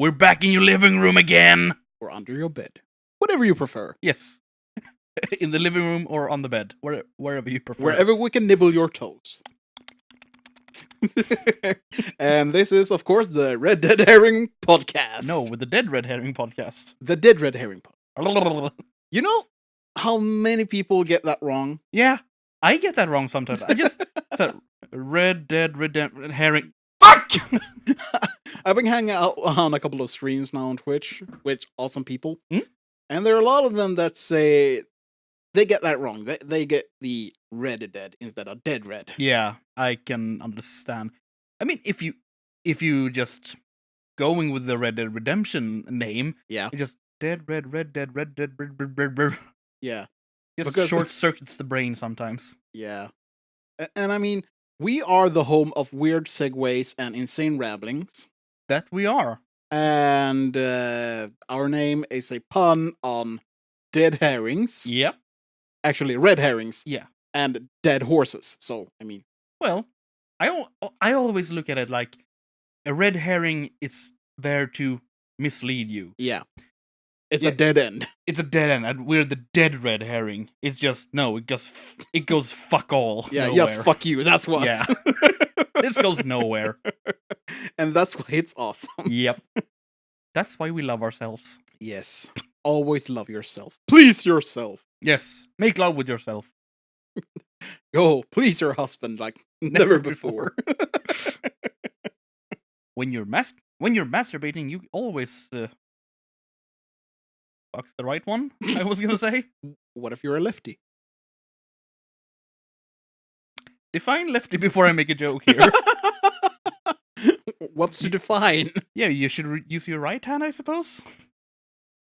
We're back in your living room again. Or under your bed. Whatever you prefer. Yes. In the living room or on the bed. Wherever you prefer. Wherever we can nibble your toes. And this is, of course, the Red Dead Herring podcast. No, with the Dead Red Herring podcast. The Dead Red Herring podcast. You know how many people get that wrong? Yeah, I get that wrong sometimes. I just said Red Dead Herring. Fuck! I've been hanging out on a couple of streams now on Twitch with awesome people. Hmm? And there are a lot of them that say they get that wrong. They get the Red Dead instead of Dead Red. Yeah, I can understand. I mean, if you just going with the Red Dead Redemption name, Yeah. you just Dead Red Dead. Yeah. Just Because- short circuits the brain sometimes. Yeah. And I mean, we are the home of weird segues and insane ramblings. That we are. And our name is a pun on dead herrings. Yep. Actually, red herrings. Yeah. And dead horses. So, I mean. Well, I always look at it like a red herring is there to mislead you. Yeah. It's a dead end. It's a dead end, and we're the dead red herring. It's just it goes fuck all. Yeah, nowhere. yes, fuck you. That's what. Yeah. This goes nowhere. And that's why it's awesome. Yep. That's why we love ourselves. Yes. Always love yourself. Please yourself. Yes. Make love with yourself. Go, please your husband like never before. When you're masturbating, you always fuck's the right one. I was gonna say. What if you're a lefty? Define lefty before I make a joke here. What's to define? Yeah, you should use your right hand, I suppose.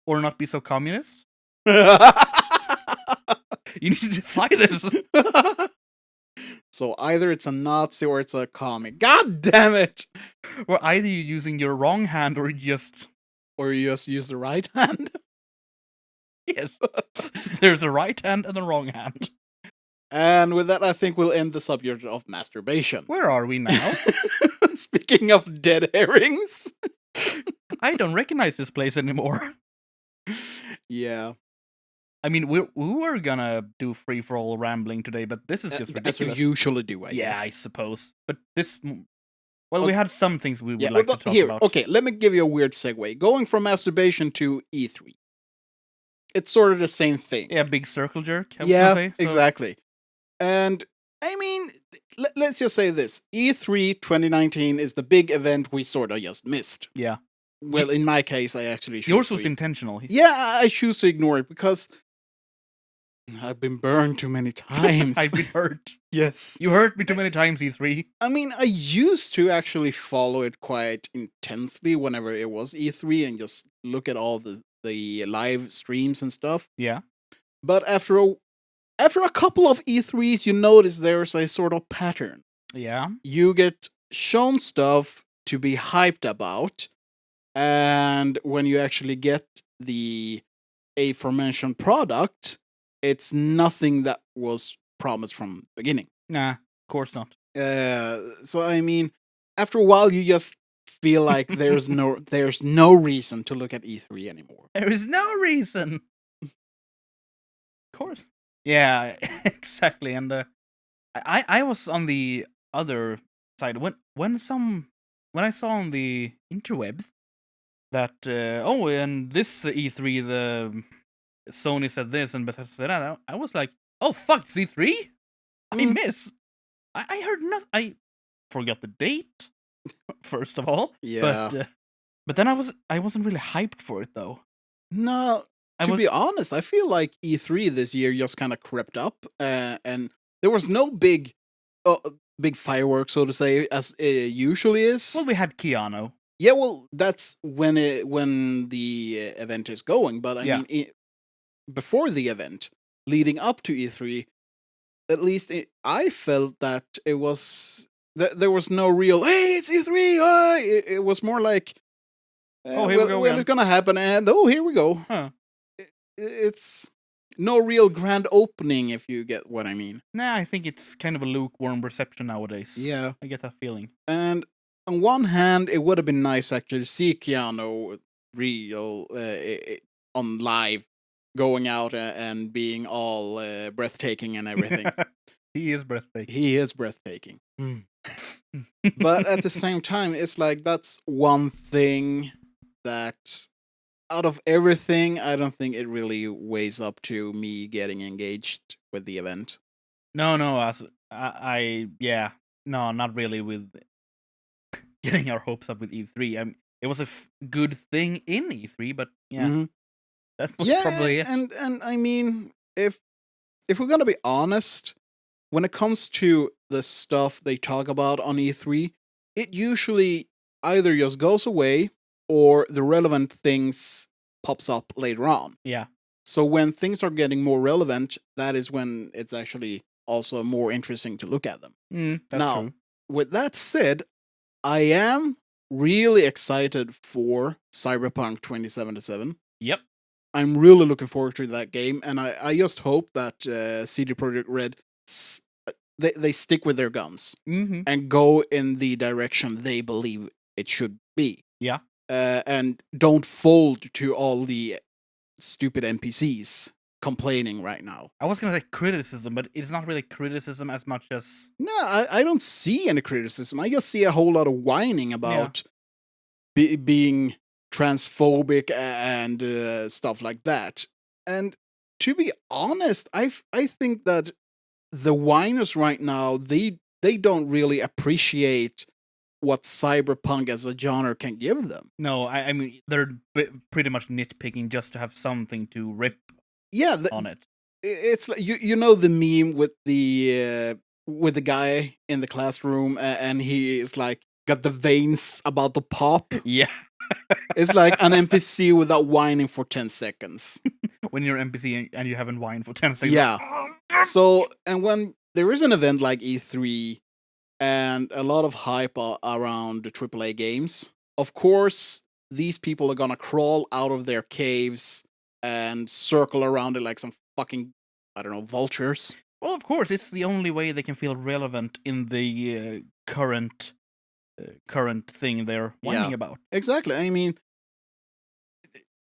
Or not be so communist. You need to define this. So either it's a Nazi or it's a comic. God damn it! Or either you're using your wrong hand or just... Or you just use the right hand. Yes. There's a right hand and a wrong hand. And with that, I think we'll end the subject of masturbation. Where are we now? Speaking of dead herrings. I don't recognize this place anymore. Yeah. I mean, we were gonna do free-for-all rambling today, but this is just As we ridiculous. usually do, I guess. I suppose. But this... Well, we had some things we would Yeah, like but to talk here, about. okay, let me give you a weird segue. Going from masturbation to E3. It's sort of the same thing. Yeah, big circle jerk, I was Yeah, gonna say. So, exactly. And, I mean, let's just say this. E3 2019 is the big event we sort of just missed. Yeah. Well, in my case, I actually choose Yours to was intentional. Yeah, I choose to ignore it because I've been burned too many times. I've been hurt. Yes. You hurt me too many times, E3. I mean, I used to actually follow it quite intensely whenever it was E3 and just look at all the live streams and stuff. Yeah. But after a couple of E3s, you notice there's a sort of pattern. Yeah. You get shown stuff to be hyped about, and when you actually get the aforementioned product, it's nothing that was promised from the beginning. Nah, of course not. So I mean, after a while, you just feel like there's no reason to look at E3 anymore. There is no reason. Of course. Yeah, exactly. And I was on the other side when I saw on the interweb that and this E3 the Sony said this and Bethesda said that. I was like, oh fuck, it's E3? I miss. I heard nothing. I forgot the date. First of all, Yeah. but then I wasn't really hyped for it though. No, to be honest, I feel like E3 this year just kind of crept up, and there was no big fireworks, so to say, as it usually is. Well, we had Keanu. Yeah, well, that's when the event is going. But I mean, before the event, leading up to E3, at least I felt that it was there was no real hey, it's E3. It was more like here we go again. it's gonna happen, and here we go. Huh. It's no real grand opening, if you get what I mean. Nah, I think it's kind of a lukewarm reception nowadays. Yeah. I get that feeling. And on one hand, it would have been nice to actually see Keanu real on live, going out and being all breathtaking and everything. He is breathtaking. He is breathtaking. But at the same time, it's like that's one thing that out of everything, I don't think it really weighs up to me getting engaged with the event. No, as yeah, no, not really with getting our hopes up with E3. It was a good thing in E3, but yeah, that was probably it. And I mean, if we're gonna be honest, when it comes to the stuff they talk about on E3, it usually either just goes away or the relevant things pops up later on. Yeah. So when things are getting more relevant, that is when it's actually also more interesting to look at them. That's now, true. With that said, I am really excited for Cyberpunk 2077. Yep. I'm really looking forward to that game, and I just hope that CD Projekt Red they stick with their guns and go in the direction they believe it should be. Yeah. And don't fold to all the stupid NPCs complaining right now. I was gonna say criticism, but it's not really criticism as much as... No, I don't see any criticism. I just see a whole lot of whining about being transphobic and stuff like that. And to be honest, I think that the whiners right now, they don't really appreciate what cyberpunk as a genre can give them. No, I mean, they're pretty much nitpicking just to have something to rip on it. It's like, you know the meme with the guy in the classroom and he is like got the veins about to pop. Yeah. It's like an NPC without whining for 10 seconds. When you're an NPC and you haven't whined for 10 seconds. Yeah. So, and when there is an event like E3 and a lot of hype around the AAA games, of course, these people are gonna crawl out of their caves and circle around it like some fucking, I don't know, vultures. Well, of course, it's the only way they can feel relevant in the current thing they're whining about. Exactly. I mean,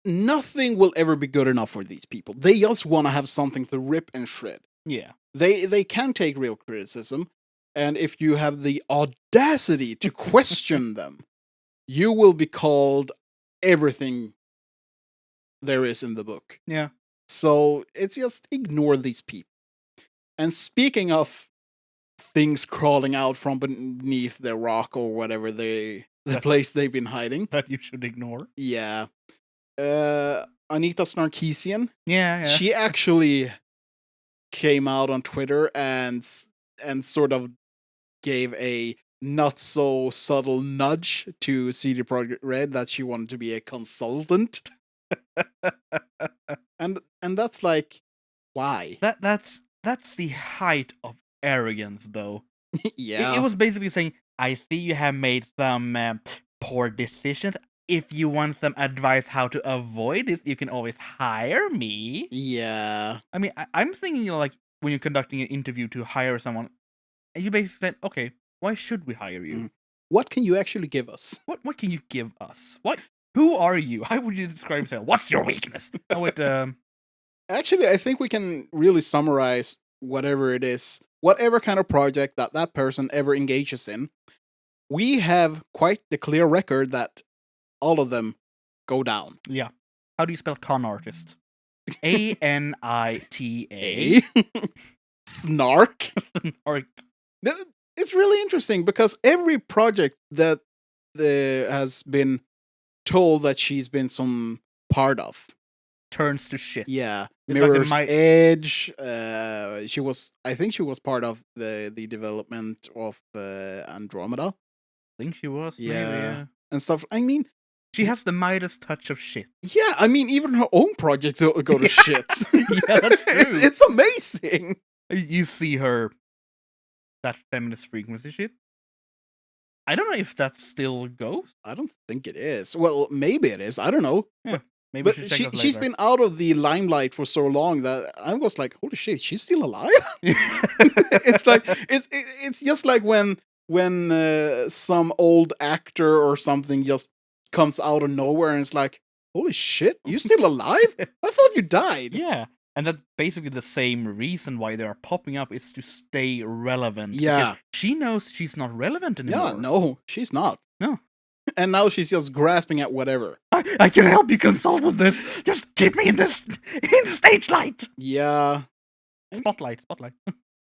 nothing will ever be good enough for these people. They just want to have something to rip and shred. Yeah. They can take real criticism, and if you have the audacity to question them, you will be called everything there is in the book. Yeah. So it's just ignore these people. And speaking of things crawling out from beneath their rock or whatever the place they've been hiding. That you should ignore. Yeah. Anita Snarkeesian. Yeah. She actually came out on Twitter and sort of gave a not so subtle nudge to CD Projekt Red that she wanted to be a consultant. and that's like, why? That's the height of arrogance, though. Yeah. It was basically saying, I see you have made some poor decisions. If you want some advice how to avoid it, you can always hire me. Yeah. I mean, I'm thinking, like, when you're conducting an interview to hire someone, and you basically said, okay, why should we hire you? What can you actually give us? What can you give us? Who are you? How would you describe yourself? What's your weakness? Actually, I think we can really summarize whatever it is, whatever kind of project that person ever engages in. We have quite the clear record that all of them go down. Yeah. How do you spell con artist? Anita. Snark. Snark. It's really interesting because every project that has been told that she's been some part of turns to shit. Yeah. It's Mirror's like Edge. I think she was part of the development of Andromeda. I think she was, yeah. maybe, yeah. And stuff. I mean, she has the Midas touch of shit. Yeah, I mean, even her own projects go to shit. Yeah, that's true. It's amazing. You see her, that feminist frequency shit. I don't know if that still goes. I don't think it is. Well, maybe it is. I don't know. Yeah, maybe but she's been out of the limelight for so long that I was like, holy shit, she's still alive? It's like it's just like when when some old actor or something just comes out of nowhere and it's like, holy shit, you still alive? I thought you died. Yeah. And that's basically the same reason why they are popping up is to stay relevant. Yeah. Because she knows she's not relevant anymore. Yeah, no, she's not. No. And now she's just grasping at whatever. I can help you consult with this. Just keep me in the stage light. Yeah. Spotlight.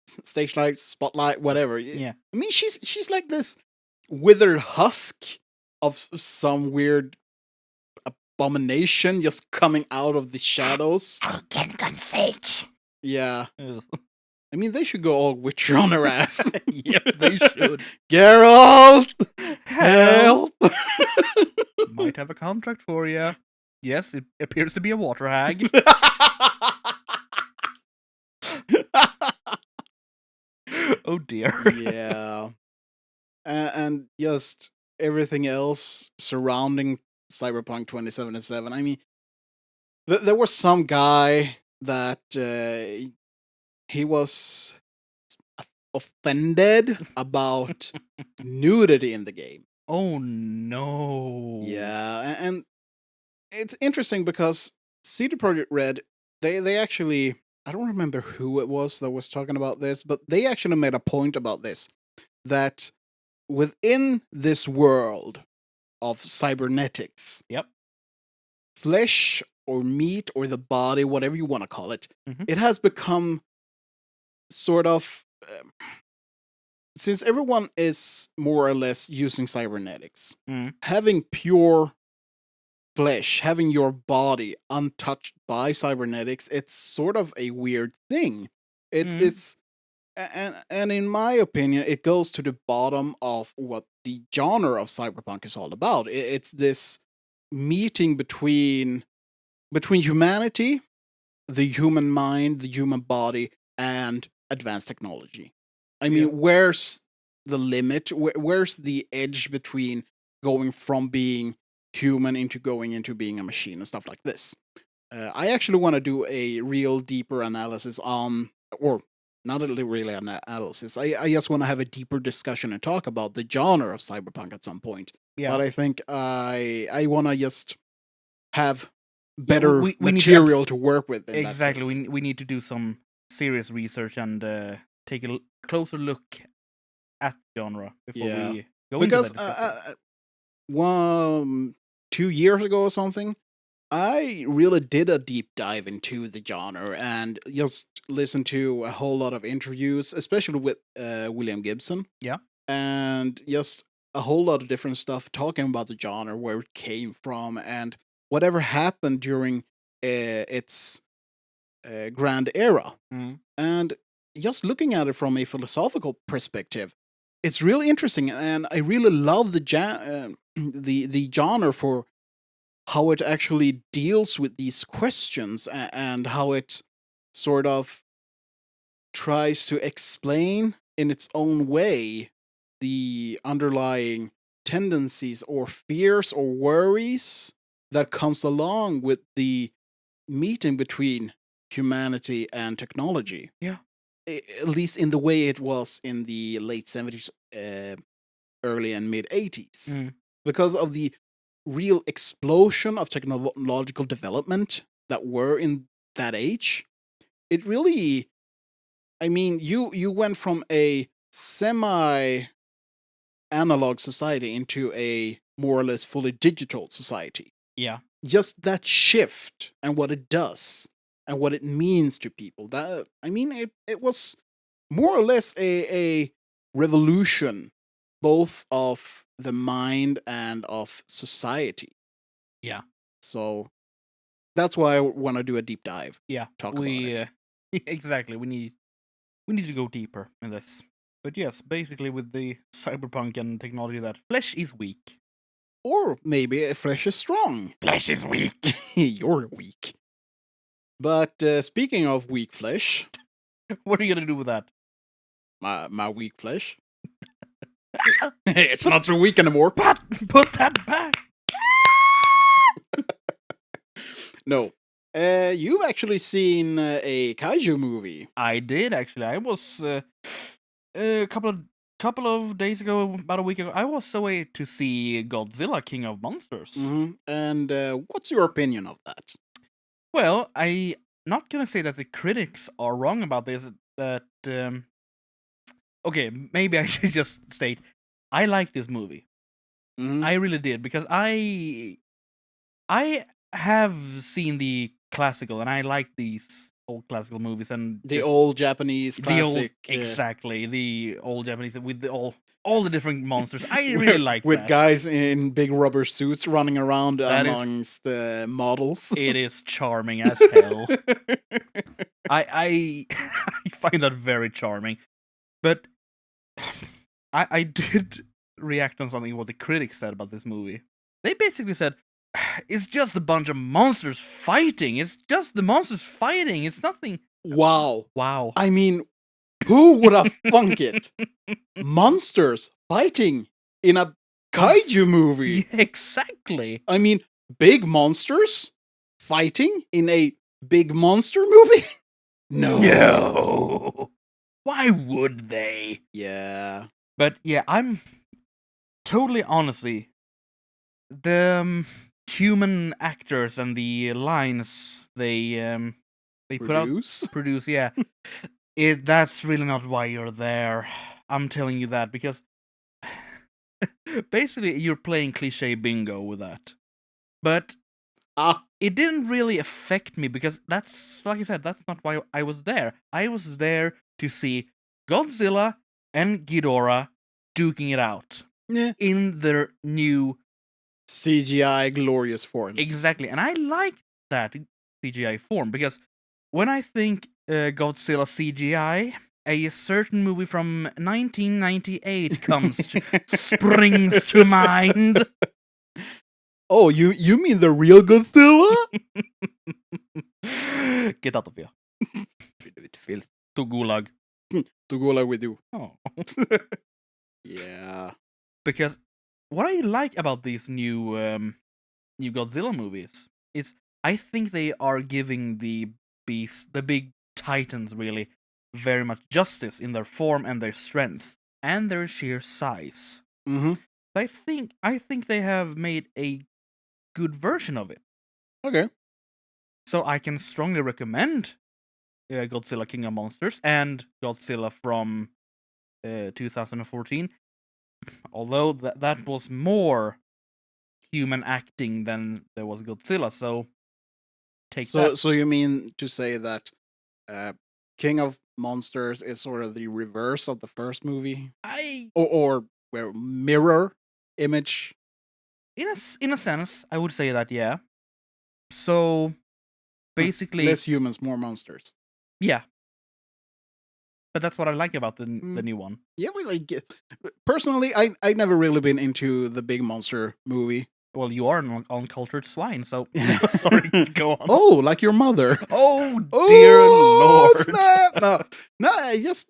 Stage light, spotlight, whatever. Yeah. I mean, she's like this withered husk of some weird abomination just coming out of the shadows. I can consent. Yeah. I mean, they should go all Witcher on her ass. Yep, they should. Geralt! Help! Might have a contract for you. Yes, it appears to be a water hag. Oh dear. Yeah. And just everything else surrounding Cyberpunk 2077. I mean, there was some guy that he was offended about nudity in the game. Oh no. Yeah, and it's interesting because CD Projekt Red, they actually, I don't remember who it was that was talking about this, but they actually made a point about this, that within this world of cybernetics, yep, flesh or meat or the body, whatever you want to call it, it has become sort of, since everyone is more or less using cybernetics, having pure flesh, having your body untouched by cybernetics, it's sort of a weird thing. It's and in my opinion, it goes to the bottom of what the genre of cyberpunk is all about. It's this meeting between humanity, the human mind, the human body, and advanced technology. I mean, where's the limit? Where's the edge between going from being human into going into being a machine and stuff like this? I actually want to do a real deeper analysis on, or not really an analysis. I just want to have a deeper discussion and talk about the genre of cyberpunk at some point. Yeah. But I think I want to just have better material to work with. Exactly. We need to do some serious research and take a closer look at genre before we go into that. 2 years ago or something, I really did a deep dive into the genre and just listened to a whole lot of interviews, especially with William Gibson. Yeah. And just a whole lot of different stuff talking about the genre, where it came from, and whatever happened during its grand era. And just looking at it from a philosophical perspective, it's really interesting, and I really love the genre for how it actually deals with these questions and how it sort of tries to explain in its own way the underlying tendencies or fears or worries that comes along with the meeting between humanity and technology. Yeah. At least in the way it was in the late 70s, early and mid 80s. Because of the real explosion of technological development that were in that age, it really, I mean, you went from a semi-analog society into a more or less fully digital society. Yeah. Just that shift and what it does and what it means to people. That, I mean, it was more or less a revolution, both of the mind and of society. Yeah. So that's why I want to do a deep dive. Yeah. Talk about it. Exactly. We need to go deeper in this. But yes, basically with the cyberpunk and technology, that flesh is weak. Or maybe flesh is strong. Flesh is weak. You're weak. But speaking of weak flesh, what are you gonna do with that? My weak flesh. It's not so weak anymore. Put that back. No. You've actually seen a kaiju movie. I did, actually. I was a couple of couple of days ago, about a week ago, I was away to see Godzilla, King of Monsters. Mm-hmm. And what's your opinion of that? Well, I'm not gonna say that the critics are wrong about this. That okay, maybe I should just state I like this movie. Mm-hmm. I really did because I have seen the classical and I like these old classical movies and the old Japanese classic, exactly the old Japanese with all the different monsters. I really like with that. guys in big rubber suits running around That amongst the models. It is charming as hell. I find that very charming, but I did react on something what the critics said about this movie. They basically said it's just a bunch of monsters fighting. It's just the monsters fighting. It's nothing. Wow. I mean, who would have thunk it? Monsters fighting in a kaiju movie. Yeah, exactly. I mean, big monsters fighting in a big monster movie? No. Why would they? Yeah. But yeah, I'm totally honestly the human actors and the lines they produce, yeah. That's really not why you're there. I'm telling you that because basically you're playing cliche bingo with that. But it didn't really affect me because that's, like I said, that's not why I was there. I was there to see Godzilla and Ghidorah duking it out. Yeah. In their new CGI glorious forms. Exactly. And I like that CGI form because when I think Godzilla CGI, a certain movie from 1998 springs to mind. Oh, you mean the real Godzilla? Get out of here. Filth. To Gulag. To Gulag with you. Oh. Yeah. Because what I like about these new Godzilla movies is I think they are giving the big titans really very much justice in their form and their strength and their sheer size. Mm-hmm. I think they have made a good version of it. Okay. So I can strongly recommend Godzilla King of Monsters and Godzilla from 2014. Although that was more human acting than there was Godzilla, so that. So you mean to say that King of Monsters is sort of the reverse of the first movie? Or where mirror image? In a sense, I would say that, yeah. So basically less humans, more monsters. Yeah. But that's what I like about the new one. Yeah, personally, I never really been into the big monster movie. Well, you are an uncultured swine, so sorry, go on. Oh, like your mother. Oh, dear Lord. Snap. No, I just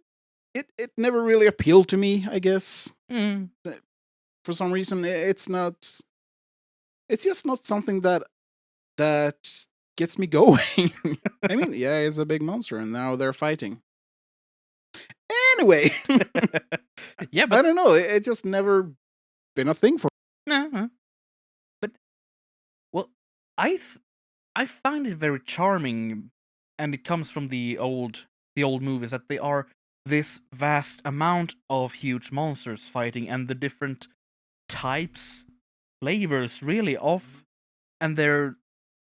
it never really appealed to me, I guess. Mm. For some reason, it's just not something that gets me going. I mean, yeah, it's a big monster, and now they're fighting. Anyway, yeah, but I don't know. It's just never been a thing for me. Uh-huh. But well, I find it very charming, and it comes from the old movies that they are this vast amount of huge monsters fighting, and the different types, flavors, really of, and their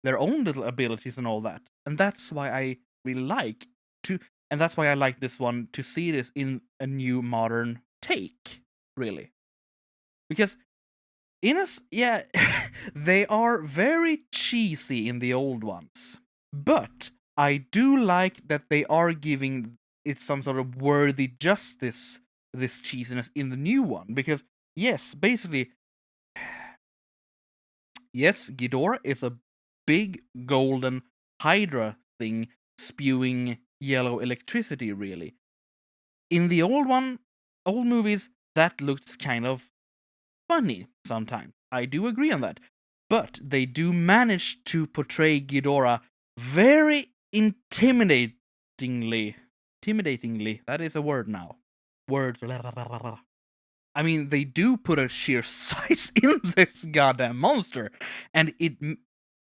own little abilities and all that, and that's why I really like to. And that's why I like this one, to see this in a new modern take, really. Because they are very cheesy in the old ones. But I do like that they are giving it some sort of worthy justice, this cheesiness in the new one. Because, yes, basically, yes, Ghidorah is a big golden Hydra thing spewing yellow electricity, really. In the old movies, that looks kind of funny sometimes. I do agree on that. But they do manage to portray Ghidorah very intimidatingly. That is a word now. I mean, they do put a sheer size in this goddamn monster, and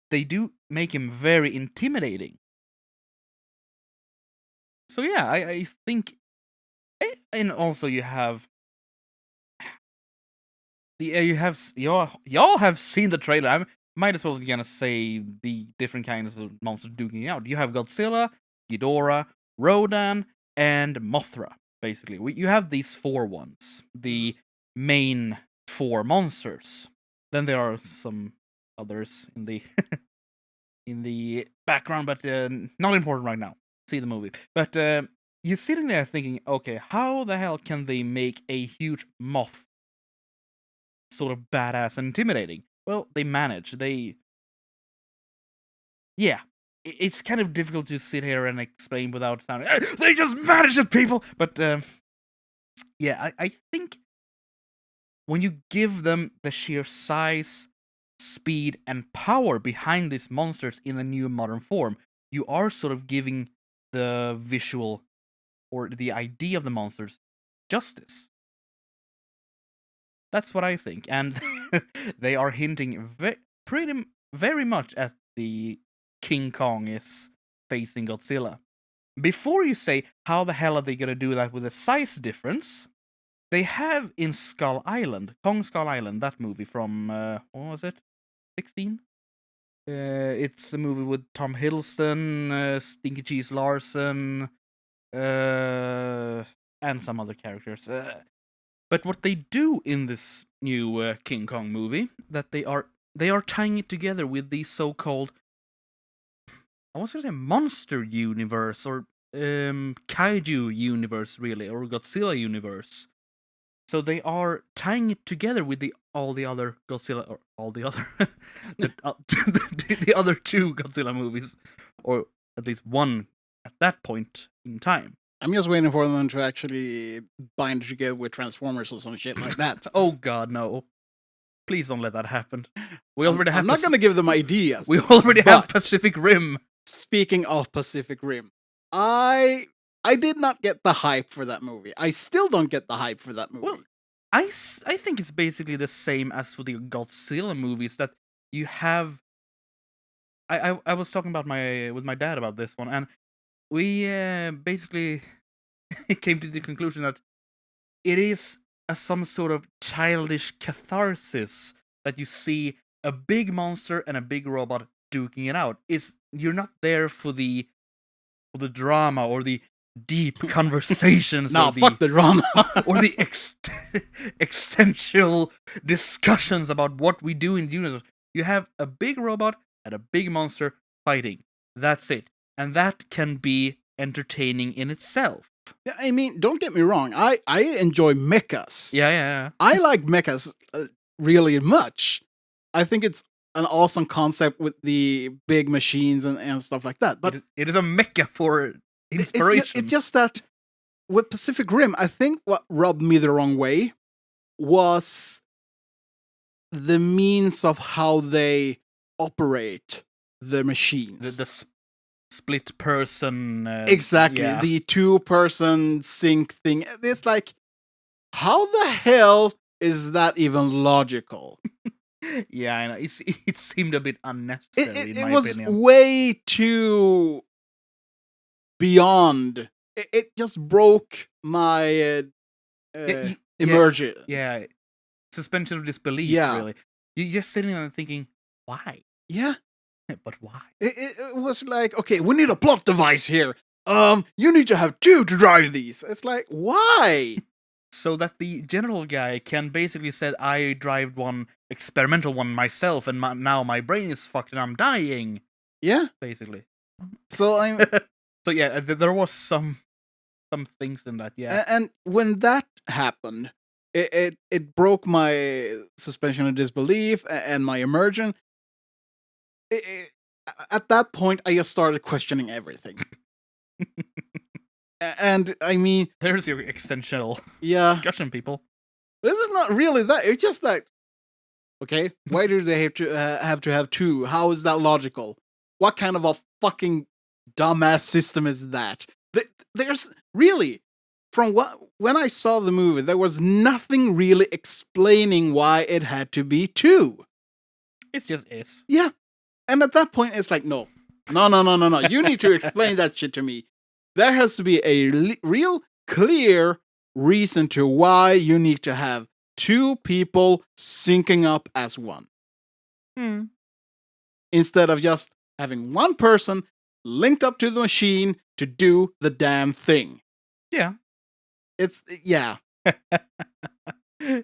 they do make him very intimidating. So yeah, I think, and also you have y'all have seen the trailer. I might as well gonna say the different kinds of monsters duking out. You have Godzilla, Ghidorah, Rodan, and Mothra. Basically, you have these 4 ones, the main 4 monsters. Then there are some others in the in the background, but not important right now. See the movie. But you're sitting there thinking, okay, how the hell can they make a huge moth sort of badass and intimidating? Well, they manage. Yeah. It's kind of difficult to sit here and explain without sounding, they just manage it, people! But, yeah, I think when you give them the sheer size, speed, and power behind these monsters in a new modern form, you are sort of giving the visual or the idea of the monsters justice. That's what I think, and they are hinting very much at the King Kong is facing Godzilla. Before you say, how the hell are they gonna do that with a size difference? They have in Skull Island, Kong Skull Island, that movie from, what was it? 16? It's a movie with Tom Hiddleston, Stinky Cheese Larson, and some other characters. But what they do in this new King Kong movie, that they are tying it together with the so-called, I was gonna say monster universe, or kaiju universe, really, or Godzilla universe. So they are tying it together with all the other Godzilla, or all the other, the other 2 Godzilla movies, or at least one at that point in time. I'm just waiting for them to actually bind together with Transformers or some shit like that. Oh God, no! Please don't let that happen. We already have. I'm not gonna give them ideas. We already have Pacific Rim. Speaking of Pacific Rim, I did not get the hype for that movie. I still don't get the hype for that movie. Well, I think it's basically the same as for the Godzilla movies, that you have. I was talking about with my dad about this one, and we basically came to the conclusion that it is some sort of childish catharsis that you see a big monster and a big robot duking it out. You're not there for the drama or the deep conversations. No, fuck the drama. Or the existential discussions about what we do in the universe. You have a big robot and a big monster fighting. That's it. And that can be entertaining in itself. Yeah, I mean, don't get me wrong. I enjoy mechas. Yeah. I like mechas really much. I think it's an awesome concept with the big machines and stuff like that. But it is a mecha for inspiration. It's just that with Pacific Rim, I think what rubbed me the wrong way was the means of how they operate the machines. The split person. Exactly. Yeah. The 2-person sync thing. It's like, how the hell is that even logical? Yeah, I know. It seemed a bit unnecessary, in my opinion. It was way too beyond. It just broke my immersion. Yeah. Suspension of disbelief, really. You're just sitting there thinking, why? Yeah. But why? It was like, okay, we need a plot device here. You need to have 2 to drive these. It's like, why? So that the general guy can basically say, I drive one experimental one myself, and now my brain is fucked and I'm dying. Yeah. Basically. So I'm... So yeah, there was some things in that, yeah. And when that happened, it broke my suspension of disbelief and my immersion. At that point, I just started questioning everything. And I mean, there's your extensional discussion, people. This is not really that. It's just that. Okay, why do they have to have 2? How is that logical? What kind of a fucking dumbass system is that? There's really from what when I saw the movie, there was nothing really explaining why it had to be 2. It's just is. Yeah. And at that point, it's like, no. You need to explain that shit to me. There has to be a real clear reason to why you need to have 2 people syncing up as one. Instead of just having one person linked up to the machine to do the damn thing. Yeah. Yeah.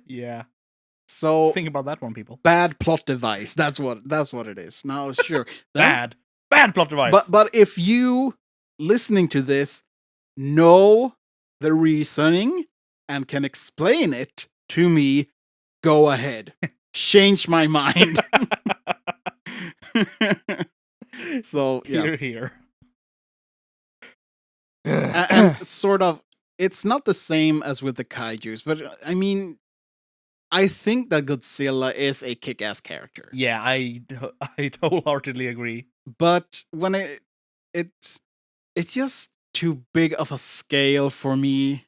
Yeah. So think about that one, people. Bad plot device. That's what it is. Now, sure. Bad plot device. But if you listening to this know the reasoning and can explain it to me, go ahead. Change my mind. So yeah. Here. And sort of, it's not the same as with the kaijus, but I mean, I think that Godzilla is a kick-ass character. Yeah, I wholeheartedly agree. But when it's just too big of a scale for me.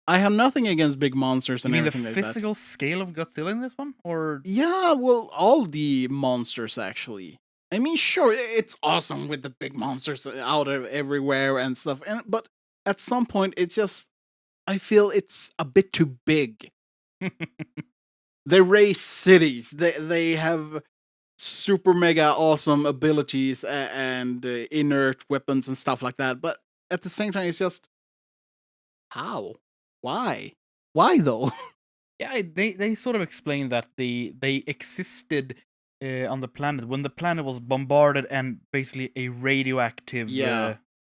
I have nothing against big monsters and you mean everything the like that. physical scale of Godzilla in this one, or Yeah, well, all the monsters actually. I mean, sure, it's awesome with the big monsters out everywhere and stuff, but at some point, it's just I feel it's a bit too big. They raise cities. They have super mega awesome abilities and inert weapons and stuff like that. But at the same time, it's just how? Why though? Yeah, they sort of explain that they existed on the planet when the planet was bombarded and basically a radioactive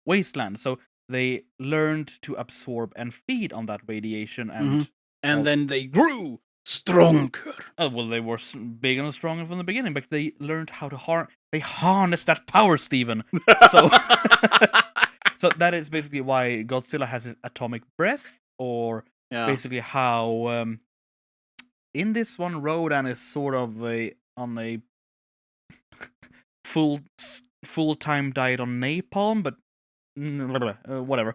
wasteland. So they learned to absorb and feed on that radiation, and then they grew stronger. Oh well, they were big and strong from the beginning, but they learned how to harness that power, Steven. So, so that is basically why Godzilla has his atomic breath, or basically how in this one Rodan is sort of on a full-time diet on napalm, but whatever.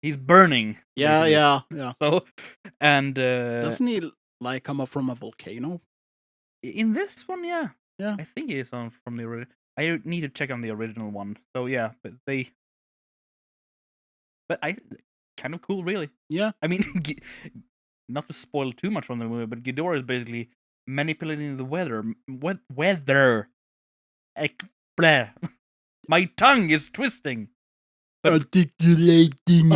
He's burning. Yeah. So, and doesn't he like come up from a volcano? In this one, yeah. I think he is from the original. I need to check on the original one. So yeah, but I kind of cool, really. Yeah. I mean, not to spoil too much from the movie, but Ghidorah is basically manipulating the weather. Weather. Blah. My tongue is twisting. Articulating.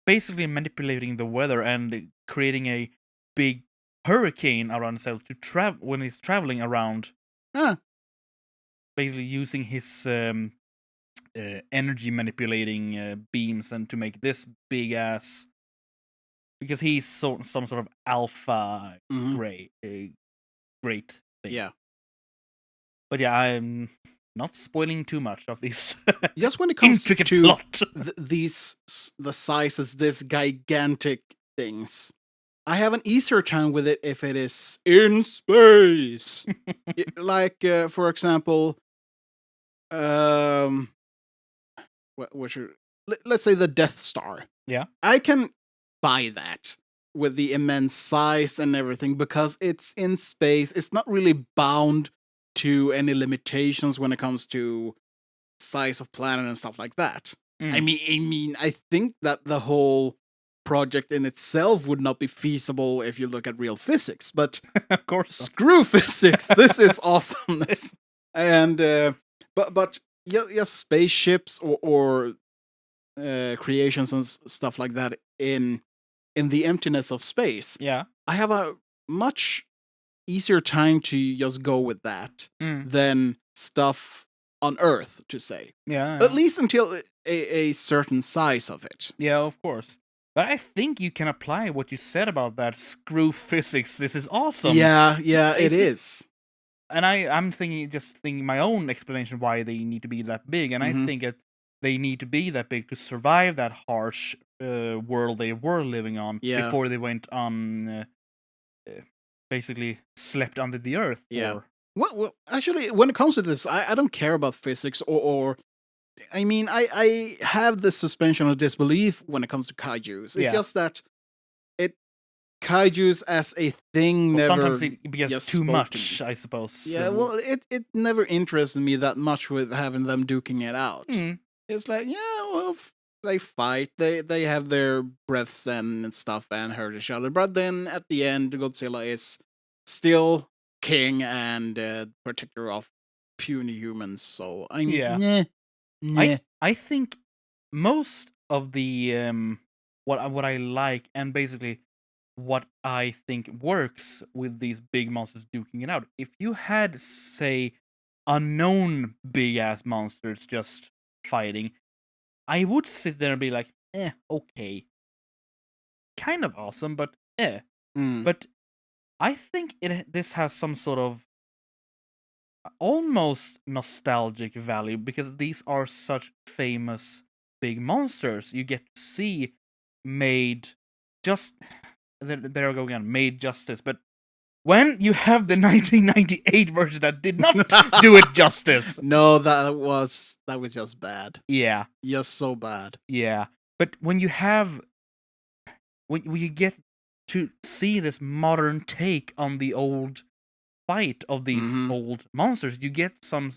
Basically manipulating the weather and creating a big hurricane around himself to travel when he's traveling around. Basically using his energy manipulating beams and to make this big ass, because he's some sort of alpha great thing. Yeah. But yeah, I'm not spoiling too much of these. Just when it comes intricate to plot. the sizes, this gigantic things, I have an easier time with it if it is in space. Like, for example, let's say the Death Star. Yeah. I can buy that with the immense size and everything because it's in space. It's not really bound to any limitations when it comes to size of planet and stuff like that. I mean, I think that the whole project in itself would not be feasible if you look at real physics, but of course, screw physics. This is awesomeness. And but spaceships or creations and stuff like that in the emptiness of space. Yeah, I have a much easier time to just go with that than stuff on Earth, to say. Yeah. At least until a certain size of it. Yeah, of course. But I think you can apply what you said about that. Screw physics. This is awesome. Yeah, it is. And I'm thinking my own explanation why they need to be that big. And I think that they need to be that big to survive that harsh world they were living on before they went on, basically slept under the earth. Yeah. Well, actually, when it comes to this, I don't care about physics or I mean, I have the suspension of disbelief when it comes to kaijus. It's Yeah. just that kaijus as a thing Well, never sometimes it gets just too spoke to much, me. I suppose. Yeah, well, it never interested me that much with having them duking it out. Mm, It's like, yeah, well, they fight, they have their breaths and stuff and hurt each other, but then at the end, Godzilla is still king and protector of puny humans. So I'm yeah. nah. I think most of the what I like, and basically what I think works with these big monsters duking it out. If you had, say, unknown big ass monsters just fighting, I would sit there and be like, okay. Kind of awesome, but Mm. But I think this has some sort of almost nostalgic value because these are such famous big monsters you get to see made just there I go again, made justice. But when you have the 1998 version that did not do it justice. No, that was just bad. Yeah. Just so bad. Yeah. But when you have when you get to see this modern take on the old fight of these Mhm. old monsters, you get some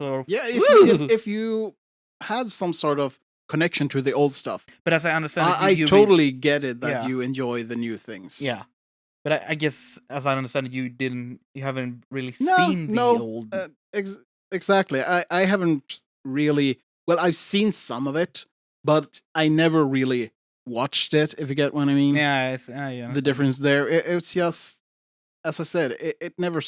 sort of Yeah, woo! if you had some sort of connection to the old stuff, But as I understand it, I you totally get it that yeah. you enjoy the new things. Yeah. But I guess, as I understand it, you haven't really No, seen the no, old. exactly. I haven't really. Well, I've seen some of it, but I never really watched it. If you get what I mean. Yeah, The difference there. It's just, as I said, it never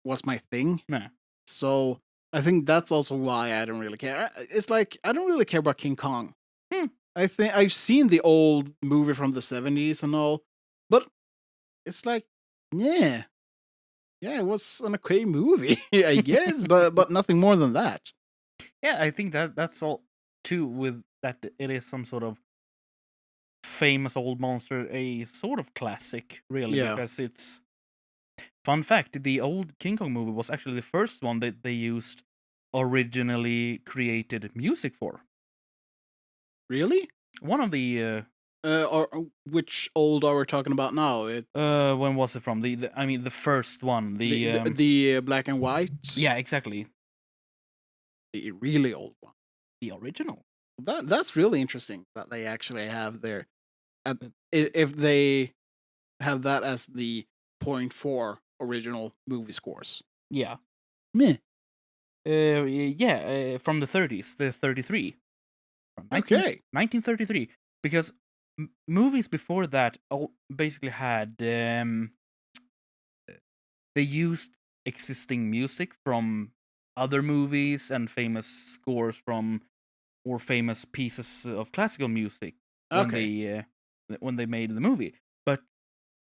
was my thing. Nah. So I think that's also why I don't really care. It's like I don't really care about King Kong. Hmm. I think I've seen the old movie from the 70s and all, but it's like, yeah, it was an okay movie, I guess, but nothing more than that. Yeah, I think that's all too. With that, it is some sort of famous old monster, a sort of classic, really, Yeah. because it's. Fun fact: the old King Kong movie was actually the first one that they used originally created music for. Really? One of the Or which old are we talking about now? when was it from? I mean the first one. The black and white. Yeah, exactly. The really old one. The original. That's really interesting that they actually have their if they have that as the point for original movie scores. Yeah. Meh. Yeah, from the 30s, the 33. From 1933. Because movies before that basically had they used existing music from other movies and famous scores from or famous pieces of classical music when they made the movie. But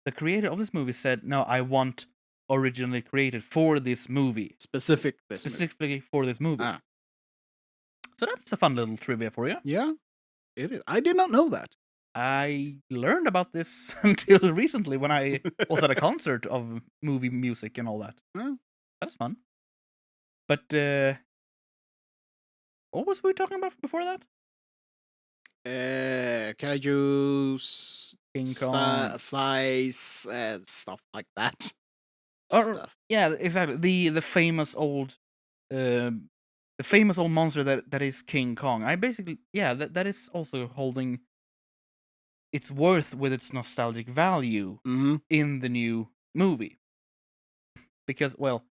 the creator of this movie said, "No, I want originally created for this movie, specifically for this movie." Ah. So that's a fun little trivia for you. Yeah, it is. I did not know that. I learned about this until recently when I was at a concert of movie music and all that. Huh? That's fun. But what was we talking about before that? Kaijus, King Kong. size, stuff like that. Yeah, exactly. The famous old monster that is King Kong. I basically that is also holding its worth with its nostalgic value in the new movie. Because, well,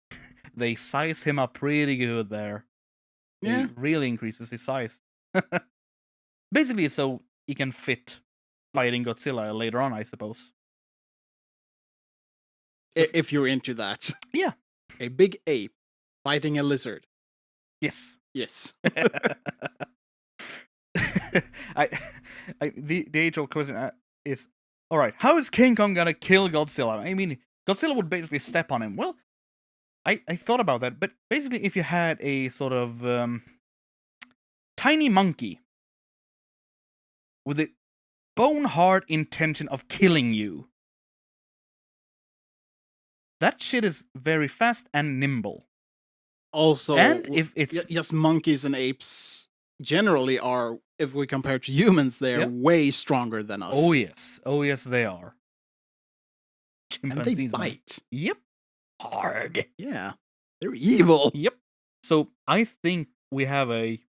they size him up pretty good there. Yeah. It really increases his size. Basically, so he can fit fighting Godzilla later on, I suppose. If you're into that. Yeah. A big ape fighting a lizard. Yes. Yes. The age-old question is, all right, how is King Kong gonna kill Godzilla? I mean, Godzilla would basically step on him. Well, I thought about that, but basically, if you had a sort of tiny monkey with the bone-hard intention of killing you, that shit is very fast and nimble. Also, and if it's yes, monkeys and apes generally are, if we compare to humans, they're way stronger than us. Oh yes, they are. And they Chimpanzees, man. bite. Yep. Hard. Yeah. They're evil. Yep. So I think we have a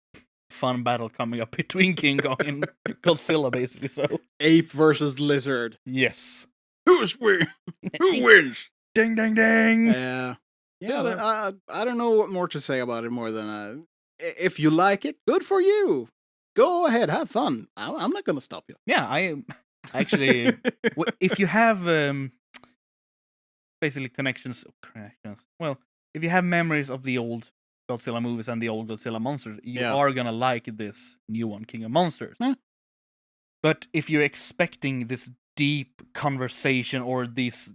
fun battle coming up between King Kong and Godzilla, basically. So ape versus lizard. Yes. Who wins? Ding, ding, ding. Yeah. I don't know what more to say about it more than if you like it, good for you. Go ahead, have fun. I'm not gonna stop you. Yeah, I actually, if you have basically connections. Well, if you have memories of the old Godzilla movies and the old Godzilla monsters, you are gonna like this new one, King of Monsters. Yeah. But if you're expecting this deep conversation or this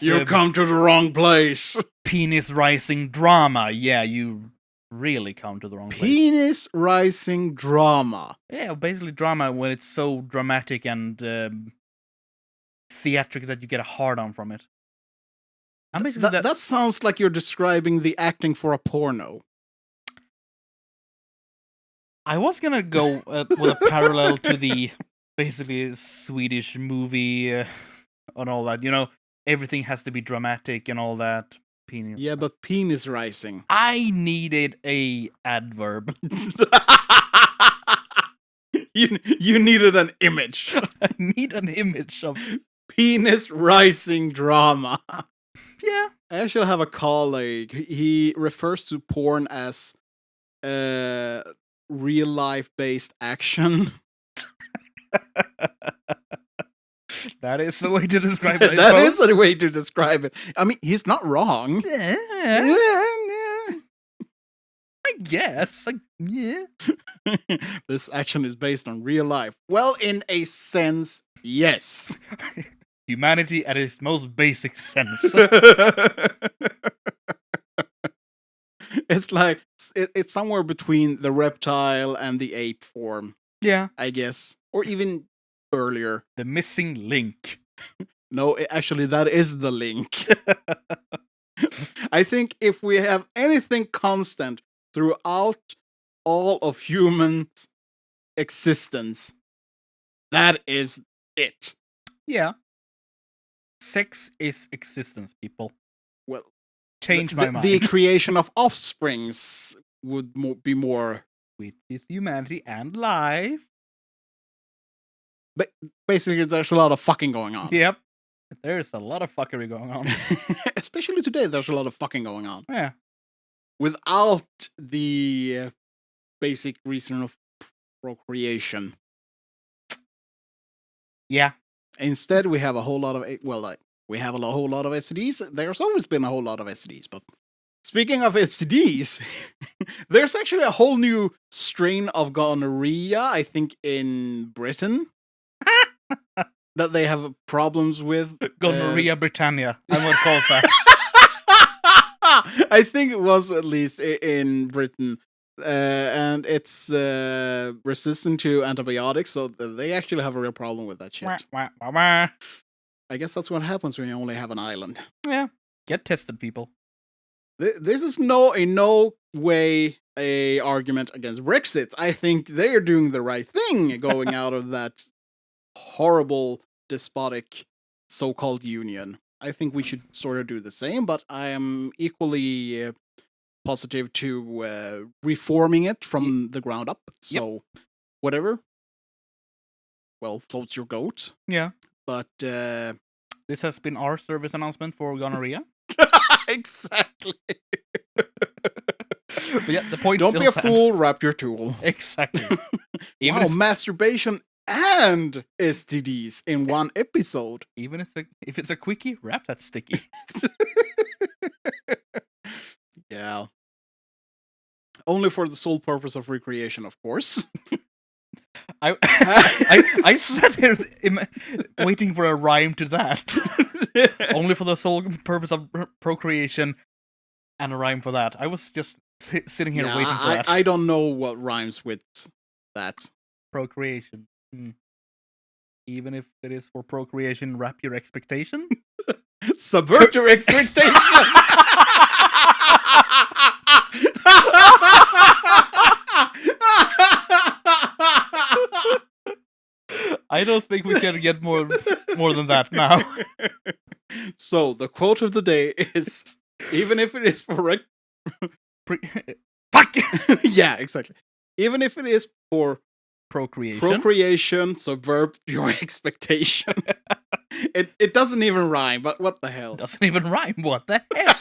you come to the wrong place. Penis rising drama, yeah, you really come to the wrong place. Penis rising drama. Yeah, basically drama when it's so dramatic and theatric that you get a hard-on from it. I'm basically that sounds like you're describing the acting for a porno. I was gonna go with a parallel to the basically Swedish movie and all that. You know, everything has to be dramatic and all that. Penis. Yeah, but penis rising. I needed a adverb. You needed an image. I need an image of penis rising drama. Yeah. I actually have a colleague. He refers to porn as real life based action. That is the way to describe it. That is the way to describe it. I mean, he's not wrong. I guess. Yeah. This action is based on real life. Well, in a sense, yes. Humanity at its most basic sense. It's like, it's somewhere between the reptile and the ape form. Yeah. I guess. Or even earlier. The missing link. No, actually, that is the link. I think if we have anything constant throughout all of human existence, that is it. Yeah. Sex is existence, people. Well, change my mind. The creation of offsprings would be more with humanity and life. But basically, there's a lot of fucking going on. Yep. There's a lot of fuckery going on. Especially today, there's a lot of fucking going on. Yeah. Without the basic reason of procreation. Yeah. Instead, we have a whole lot of, we have a whole lot of STDs. There's always been a whole lot of STDs, but speaking of STDs, there's actually a whole new strain of gonorrhea, I think, in Britain. That they have problems with. Gonorrhea Britannia. I would call it that. I think it was at least in Britain. And it's resistant to antibiotics, so they actually have a real problem with that shit. I guess that's what happens when you only have an island. Yeah. Get tested, people. This is in no way a argument against Brexit. I think they're doing the right thing going out of that horrible, despotic, so-called union. I think we should sort of do the same, but I am equally positive to reforming it from the ground up. So, whatever. Well, floats your goat. Yeah. But this has been our service announcement for gonorrhea. Exactly. But yeah, the point. Don't be a fool. Wrap your tool. Exactly. Wow, masturbation and STDs in one episode. Even if it's a quickie, wrap that sticky. Yeah. Only for the sole purpose of recreation, of course. I sat here waiting for a rhyme to that. Only for the sole purpose of procreation and a rhyme for that. I was just sitting here waiting for that. I don't know what rhymes with that. Procreation. Even if it is for procreation, wrap your expectation? Subvert your expectation! I don't think we can get more than that now. So the quote of the day is, even if it is for Fuck! yeah, exactly. Even if it is for procreation, subvert your expectation. It doesn't even rhyme, but what the hell? It doesn't even rhyme. What the hell?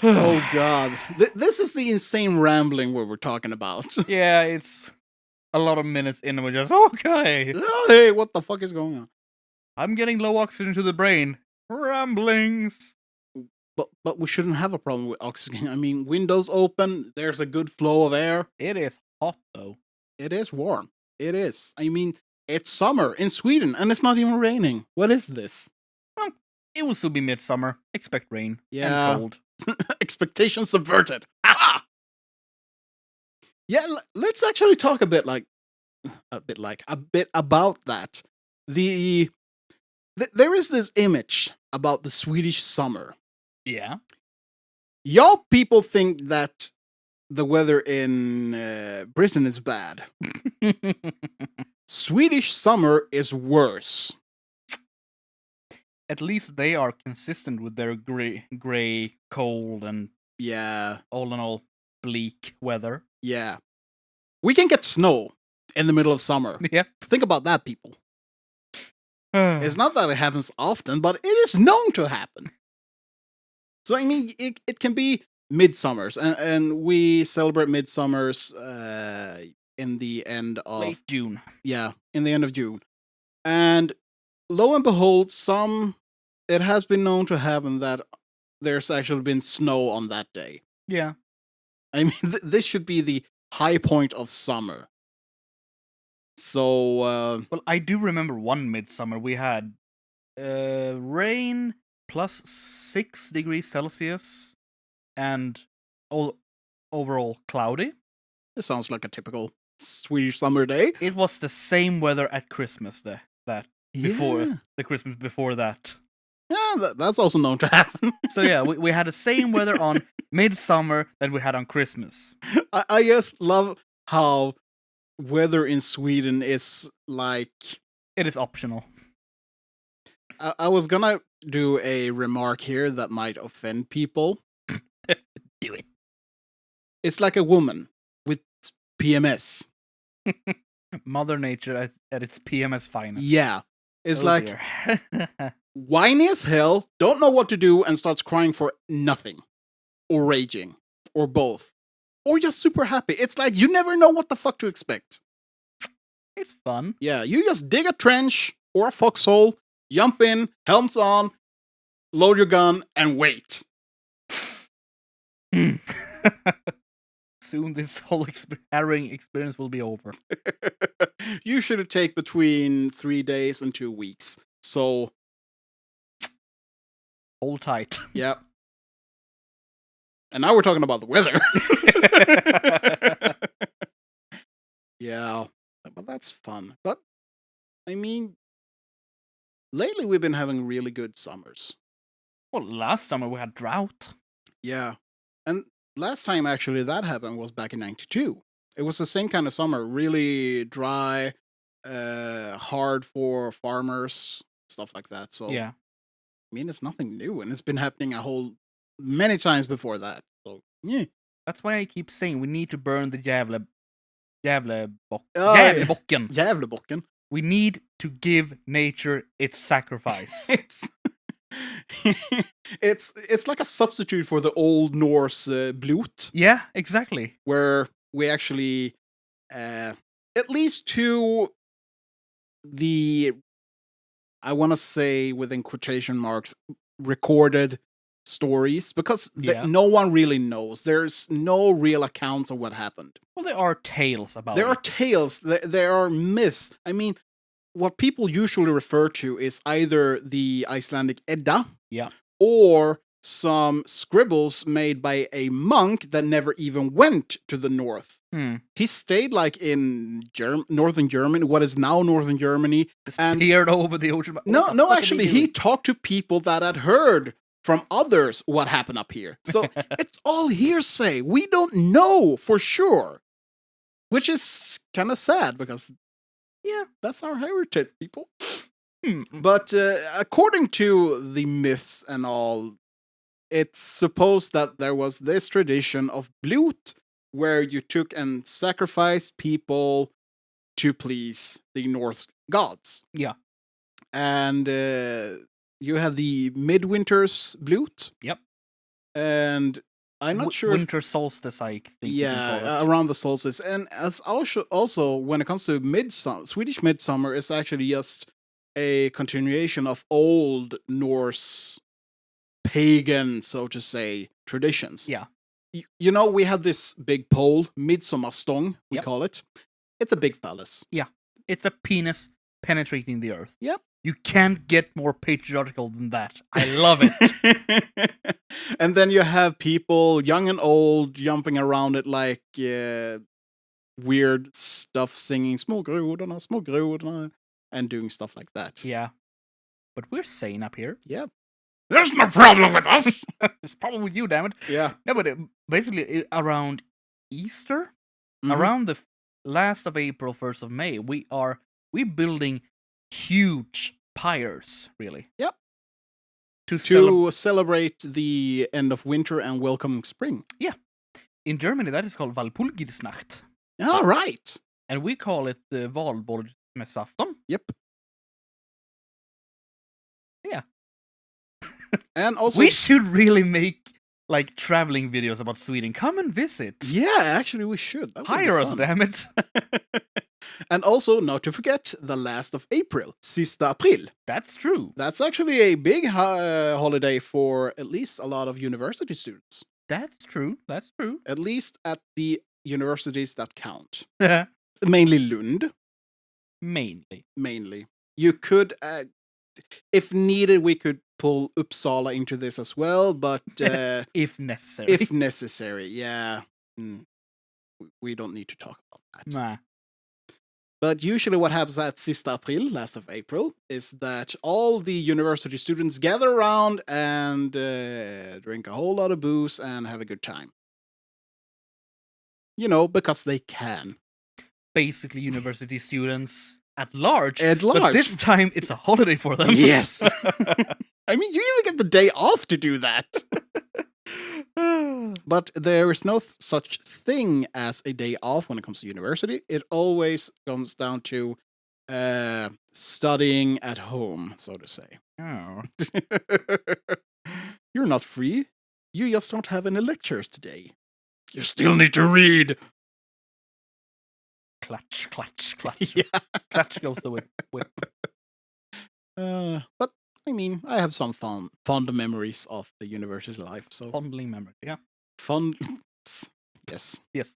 Oh god. This is the insane rambling we're talking about. Yeah, it's a lot of minutes in and we're just, okay. Oh, hey, what the fuck is going on? I'm getting low oxygen to the brain. Ramblings. But we shouldn't have a problem with oxygen. I mean, windows open, there's a good flow of air. It is hot, though. It is warm. It is. I mean, it's summer in Sweden, and it's not even raining. What is this? Well, it will still be midsummer. Expect rain. Yeah. And cold. Expectations subverted. Ah! Yeah, let's actually talk a bit about that. There is this image about the Swedish summer. Yeah. Y'all people think that the weather in Britain is bad. Swedish summer is worse. At least they are consistent with their gray, cold, and all in all bleak weather. Yeah. We can get snow in the middle of summer. Yep. Think about that, people. It's not that it happens often, but it is known to happen. So, I mean, it can be Midsummers, and we celebrate Midsummers in the end of... late June. Yeah, in the end of June. And lo and behold, it has been known to happen that there's actually been snow on that day. Yeah. I mean, this should be the high point of summer. So, well, I do remember one midsummer we had rain plus 6 degrees Celsius and overall cloudy. It sounds like a typical Swedish summer day. It was the same weather at Christmas before the Christmas before that. Yeah, that's also known to happen. So yeah, we had the same weather on Midsummer that we had on Christmas. I just love how weather in Sweden is like... It is optional. I was gonna do a remark here that might offend people. Do it. It's like a woman with PMS. Mother Nature at its PMS finest. Yeah. It's like whiny as hell, don't know what to do, and starts crying for nothing. Or raging. Or both. Or just super happy. It's like you never know what the fuck to expect. It's fun. Yeah, you just dig a trench or a foxhole, jump in, helms on, load your gun, and wait. Soon this whole harrowing experience will be over. Usually take between 3 days and 2 weeks. So... hold tight. Yep. And now we're talking about the weather. Yeah. But that's fun. But, I mean, lately we've been having really good summers. Well, last summer we had drought. Yeah. And last time actually that happened was back in 92. It was the same kind of summer. Really dry, hard for farmers, stuff like that. So, yeah. I mean, it's nothing new. And it's been happening many times before that. So, yeah. That's why I keep saying we need to burn the Gävlebocken. Gävlebocken. We need to give nature its sacrifice. It's like a substitute for the Old Norse blot. Yeah, exactly. Where we actually, at least to the, I want to say within quotation marks, recorded stories, because no one really knows. There's no real accounts of what happened. Well, there are tales about it. There are tales. There are myths. I mean, what people usually refer to is either the Icelandic Edda, or some scribbles made by a monk that never even went to the north. He stayed like in northern Germany, what is now northern Germany, and peered over the ocean. No, actually, he talked to people that had heard from others what happened up here. So it's all hearsay. We don't know for sure, which is kind of sad because Yeah. That's our heritage, people. Hmm. But according to the myths and all, it's supposed that there was this tradition of blut, where you took and sacrificed people to please the Norse gods. Yeah. And you have the midwinter's blut. Yep. And I'm not sure. Winter solstice, I think. Yeah, around the solstice. And as also when it comes to Midsummer, Swedish Midsummer is actually just a continuation of old Norse pagan, so to say, traditions. Yeah. You know, we have this big pole, Midsommar, we Yep. call it. It's a big phallus. Yeah. It's a penis penetrating the earth. Yep. You can't get more patriarchal than that. I love it. And then you have people, young and old, jumping around it like weird stuff, singing små grodorna, and doing stuff like that. Yeah. But we're sane up here. Yeah. There's no problem with us! It's problem with you, damn it. Yeah. No, but basically around Easter, Mhm. around the last of April, 1st of May, we're building huge pyres, really. Yep. To celebrate the end of winter and welcoming spring. Yeah. In Germany, that is called Walpurgisnacht. All right. And we call it Valborgsmässoafton. Yep. Yeah. And also, we should really make like traveling videos about Sweden. Come and visit. Yeah, actually, we should. That would be Hire us, fun. damn it. And also, not to forget, the last of April, Sista April. That's true. That's actually a big holiday for at least a lot of university students. That's true. That's true. At least at the universities that count. Mainly Lund. Mainly. You could, if needed, we could pull Uppsala into this as well, but... if necessary. If necessary, yeah. We don't need to talk about that. Nah. But usually what happens at Sista April, last of April, is that all the university students gather around and drink a whole lot of booze and have a good time. You know, because they can. Basically, university students at large. At large. But this time, it's a holiday for them. Yes. I mean, you even get the day off to do that. But there is no such thing as a day off when it comes to university. It always comes down to studying at home, so to say. Oh. You're not free. You just don't have any lectures today. You still need to read. Clutch, clutch, clutch. Yeah. Clutch goes the whip. But I mean, I have some fond memories of the university life. So Fondling memory, yeah. Fun. Yes. Yes.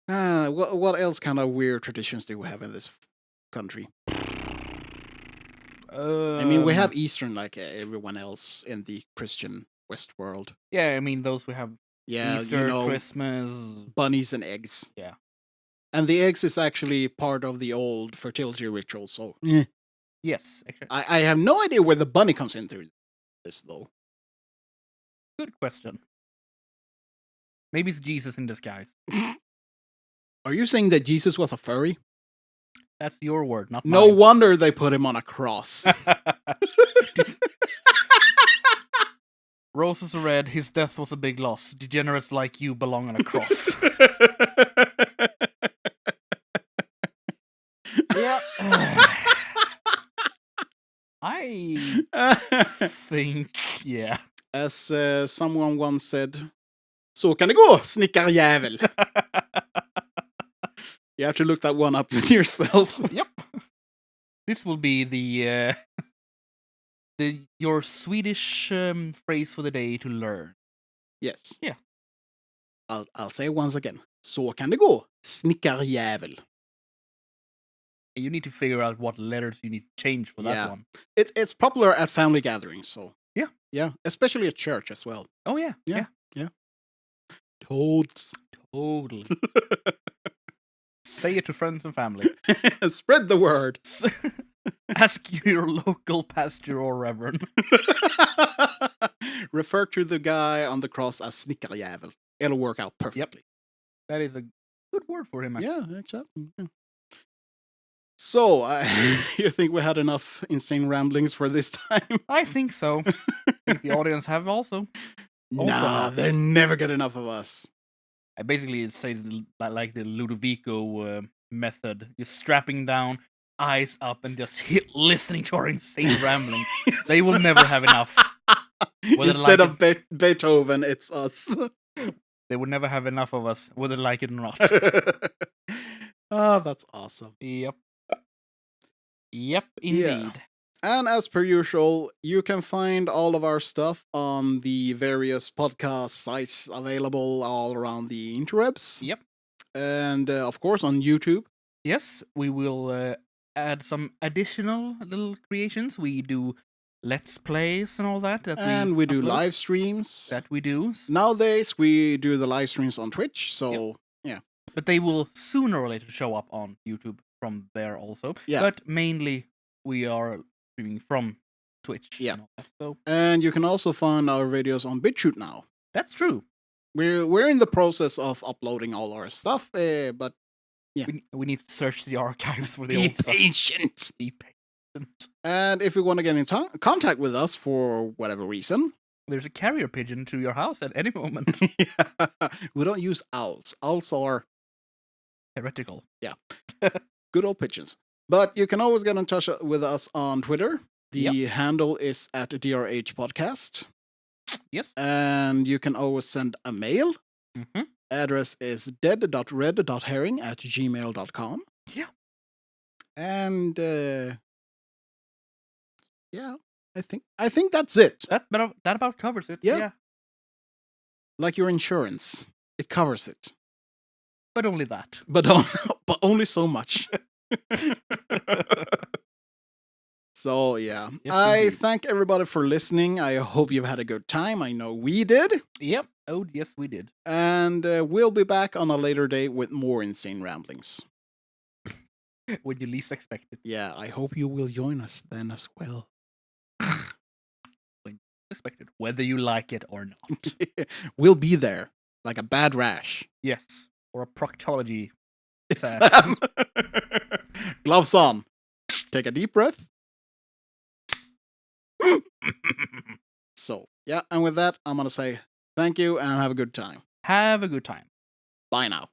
What else kind of weird traditions do we have in this country? I mean, we have Eastern like everyone else in the Christian West world. Yeah, I mean, those we have Yeah, Easter, you know, Christmas. bunnies and eggs. Yeah. And the eggs is actually part of the old fertility ritual, so... Yes, actually. I have no idea where the bunny comes in through this, though. Good question. Maybe it's Jesus in disguise. Are you saying that Jesus was a furry? That's your word, not No mine. wonder they put him on a cross. Roses are red, his death was a big loss. Degenerates like you belong on a cross. Yeah. I think, yeah. As someone once said, så kan det gå, snickarjävel. You have to look that one up yourself. Yep. This will be the your Swedish phrase for the day to learn. Yes. Yeah. I'll say it once again. Så kan det gå, snickarjävel. You need to figure out what letters you need to change for that one. It's popular at family gatherings, so... Yeah. Yeah, especially at church as well. Oh, yeah. Yeah. Toads. Totally. Say it to friends and family. Spread the word. Ask your local pastor or reverend. Refer to the guy on the cross as snickarjävel. It'll work out perfectly. That is a good word for him, actually. Yeah, exactly. Yeah. So, you think we had enough insane ramblings for this time? I think so. I think the audience have also. Nah, they're never good enough of us. I basically say like the Ludovico method, just strapping down, eyes up, and just listening to our insane rambling. They will never have enough. Instead of Beethoven, it's us. They would never have enough of us, whether they like it or not. Oh, that's awesome. Yep. Yep, indeed. Yeah. And as per usual, you can find all of our stuff on the various podcast sites available all around the interwebs. Yep. And of course on YouTube. Yes, we will add some additional little creations. We do Let's Plays and all that. And we do live streams. That we do. Nowadays, we do the live streams on Twitch, so yeah. But they will sooner or later show up on YouTube from there also. Yeah. But mainly, we are streaming from Twitch. Yeah. So. And you can also find our videos on BitChute now. That's true. We're in the process of uploading all our stuff, but yeah. We need to search the archives for the old stuff. Be patient. Be patient. And if you want to get in contact with us for whatever reason, there's a carrier pigeon to your house at any moment. Yeah. We don't use owls. Owls are heretical. Yeah. Good old pigeons. But you can always get in touch with us on Twitter. The handle is at DRH Podcast. Yes. And you can always send a mail. Mm-hmm. Address is dead.red.herring@gmail.com. Yeah. And yeah, I think that's it. That about covers it. Yeah. Like your insurance. It covers it. But only that. But only so much. So, yeah. Yes, I thank everybody for listening. I hope you've had a good time. I know we did. Yep. Oh, yes, we did. And we'll be back on a later date with more insane ramblings. When you least expect it. Yeah, I hope you will join us then as well. When you expect it, whether you like it or not. We'll be there, like a bad rash. Yes. Or a proctology exam. Gloves on. Take a deep breath. So, yeah, and with that, I'm going to say thank you and have a good time. Have a good time. Bye now.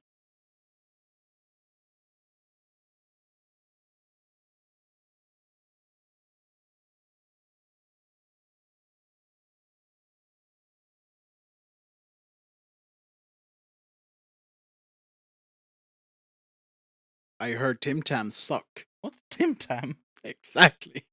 I heard Tim Tam suck. What's Tim Tam? Exactly.